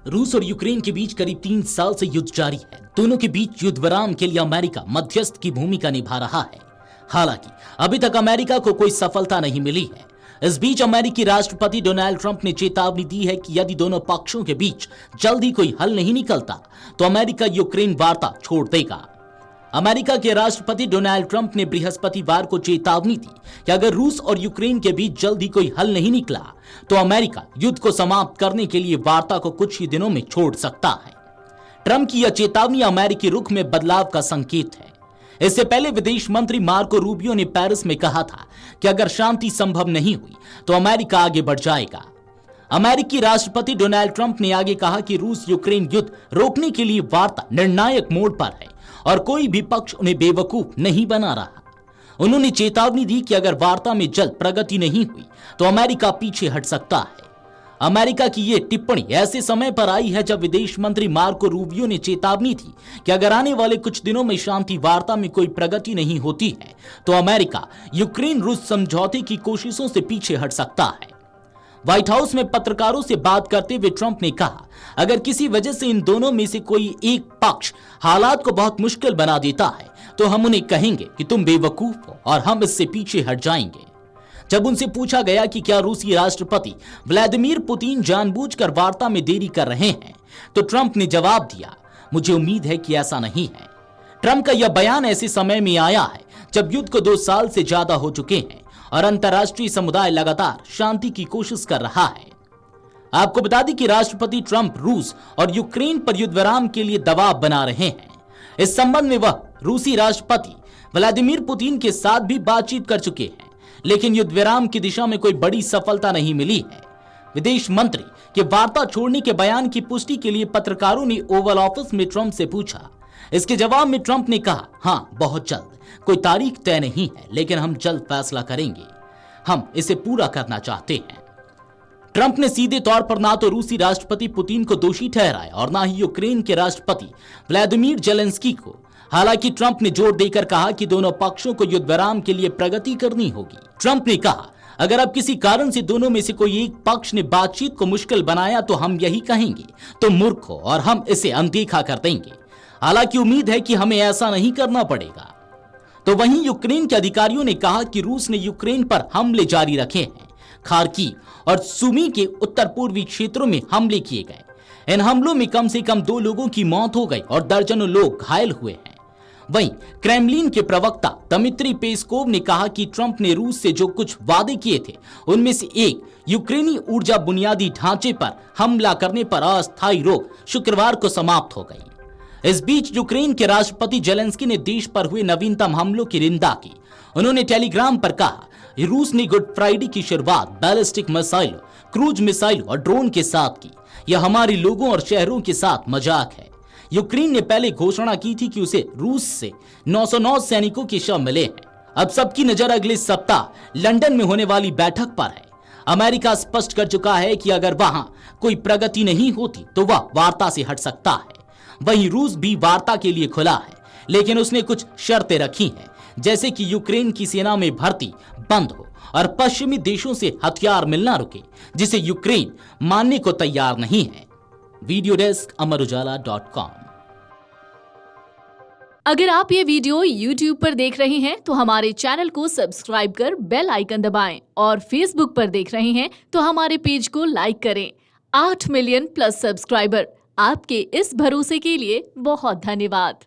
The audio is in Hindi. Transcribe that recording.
रूस और यूक्रेन के बीच करीब 3 साल से युद्ध जारी है। दोनों के बीच युद्ध विराम के लिए अमेरिका मध्यस्थ की भूमिका निभा रहा है। हालांकि अभी तक अमेरिका को कोई सफलता नहीं मिली है। इस बीच अमेरिकी राष्ट्रपति डोनाल्ड ट्रंप ने चेतावनी दी है कि यदि दोनों पक्षों के बीच जल्द ही कोई हल नहीं निकलता तो अमेरिका यूक्रेन वार्ता छोड़ देगा। अमेरिका के राष्ट्रपति डोनाल्ड ट्रंप ने बृहस्पतिवार को चेतावनी दी कि अगर रूस और यूक्रेन के बीच जल्द ही कोई हल नहीं निकला तो अमेरिका युद्ध को समाप्त करने के लिए वार्ता को कुछ ही दिनों में छोड़ सकता है। ट्रंप की यह चेतावनी अमेरिकी रुख में बदलाव का संकेत है। इससे पहले विदेश मंत्री मार्को रूबियो ने पेरिस में कहा था कि अगर शांति संभव नहीं हुई तो अमेरिका आगे बढ़ जाएगा। अमेरिकी राष्ट्रपति डोनाल्ड ट्रंप ने आगे कहा कि रूस यूक्रेन युद्ध रोकने के लिए वार्ता निर्णायक मोड पर है और कोई भी पक्ष उन्हें बेवकूफ नहीं बना रहा। उन्होंने चेतावनी दी कि अगर वार्ता में जल्द प्रगति नहीं हुई तो अमेरिका पीछे हट सकता है। अमेरिका की ये टिप्पणी ऐसे समय पर आई है जब विदेश मंत्री मार्को रूबियो ने चेतावनी दी कि अगर आने वाले कुछ दिनों में शांति वार्ता में कोई प्रगति नहीं होती है तो अमेरिका यूक्रेन रूस समझौते की कोशिशों से पीछे हट सकता है। व्हाइट हाउस में पत्रकारों से बात करते हुए ट्रंप ने कहा, अगर किसी वजह से इन दोनों में से कोई एक पक्ष हालात को बहुत मुश्किल बना देता है तो हम उन्हें कहेंगे कि तुम बेवकूफ हो और हम इससे पीछे हट जाएंगे। जब उनसे पूछा गया कि क्या रूसी राष्ट्रपति व्लादिमीर पुतिन जानबूझकर वार्ता में देरी कर रहे हैं तो ट्रंप ने जवाब दिया, मुझे उम्मीद है कि ऐसा नहीं है। ट्रंप का यह बयान ऐसे समय में आया है जब युद्ध को 2 साल से ज्यादा हो चुके हैं और अंतर्राष्ट्रीय समुदाय लगातार शांति की कोशिश कर रहा है। आपको बता दें कि राष्ट्रपति ट्रंप रूस और यूक्रेन पर युद्ध विराम के लिए दबाव बना रहे हैं। इस संबंध में वह रूसी राष्ट्रपति व्लादिमीर पुतिन के साथ भी बातचीत कर चुके हैं, लेकिन युद्ध विराम की दिशा में कोई बड़ी सफलता नहीं मिली है। विदेश मंत्री के वार्ता छोड़ने के बयान की पुष्टि के लिए पत्रकारों ने ओवल ऑफिस में ट्रंप से पूछा। इसके जवाब में ट्रंप ने कहा, हाँ बहुत जल्द, कोई तारीख तय नहीं है लेकिन हम जल्द फैसला करेंगे, हम इसे पूरा करना चाहते हैं। ट्रंप ने सीधे तौर पर ना तो रूसी राष्ट्रपति पुतिन को दोषी ठहराया और ना ही यूक्रेन के राष्ट्रपति व्लादिमीर जेलेंस्की को। हालांकि ट्रंप ने जोर देकर कहा कि दोनों पक्षों को युद्ध विराम के लिए प्रगति करनी होगी। ट्रंप ने कहा, अगर अब किसी कारण से दोनों में से कोई एक पक्ष ने बातचीत को मुश्किल बनाया तो हम यही कहेंगे, तुम मूर्ख हो और हम इसे अनदेखा कर देंगे। हालांकि उम्मीद है कि हमें ऐसा नहीं करना पड़ेगा। तो वहीं यूक्रेन के अधिकारियों ने कहा कि रूस ने यूक्रेन पर हमले जारी रखे हैं। खार्किव और सुमी के उत्तर पूर्वी क्षेत्रों में हमले किए गए। इन हमलों में कम से कम 2 लोगों की मौत हो गई और दर्जनों लोग घायल हुए हैं। वहीं क्रेमलिन के प्रवक्ता दमित्री पेस्कोव ने कहा कि ट्रंप ने रूस से जो कुछ वादे किए थे उनमें से एक यूक्रेनी ऊर्जा बुनियादी ढांचे पर हमला करने पर अस्थायी रोक शुक्रवार को समाप्त हो गई। इस बीच यूक्रेन के राष्ट्रपति जेलेंस्की ने देश पर हुए नवीनतम हमलों की निंदा की। उन्होंने टेलीग्राम पर कहा, रूस ने गुड फ्राइडे की शुरुआत बैलिस्टिक मिसाइलों, क्रूज मिसाइलों और ड्रोन के साथ की। यह हमारे लोगों और शहरों के साथ मजाक है। यूक्रेन ने पहले घोषणा की थी कि उसे रूस से 909 सैनिकों के शव मिले हैं। अब सबकी नजर अगले सप्ताह लंदन में होने वाली बैठक पर है। अमेरिका स्पष्ट कर चुका है कि अगर वहां कोई प्रगति नहीं होती तो वह वार्ता से हट सकता है। वहीं रूस भी वार्ता के लिए खुला है, लेकिन उसने कुछ शर्तें रखी हैं, जैसे कि यूक्रेन की सेना में भर्ती बंद हो और पश्चिमी देशों से हथियार मिलना रुके, जिसे यूक्रेन मानने को तैयार नहीं है। Video desk Amar Ujala dot com. अगर आप ये वीडियो YouTube पर देख रहे हैं तो हमारे चैनल को सब्सक्राइब कर बेल आइकन दबाएं और Facebook पर देख रहे हैं तो हमारे पेज को लाइक करें। 8 मिलियन प्लस सब्सक्राइबर, आपके इस भरोसे के लिए बहुत धन्यवाद।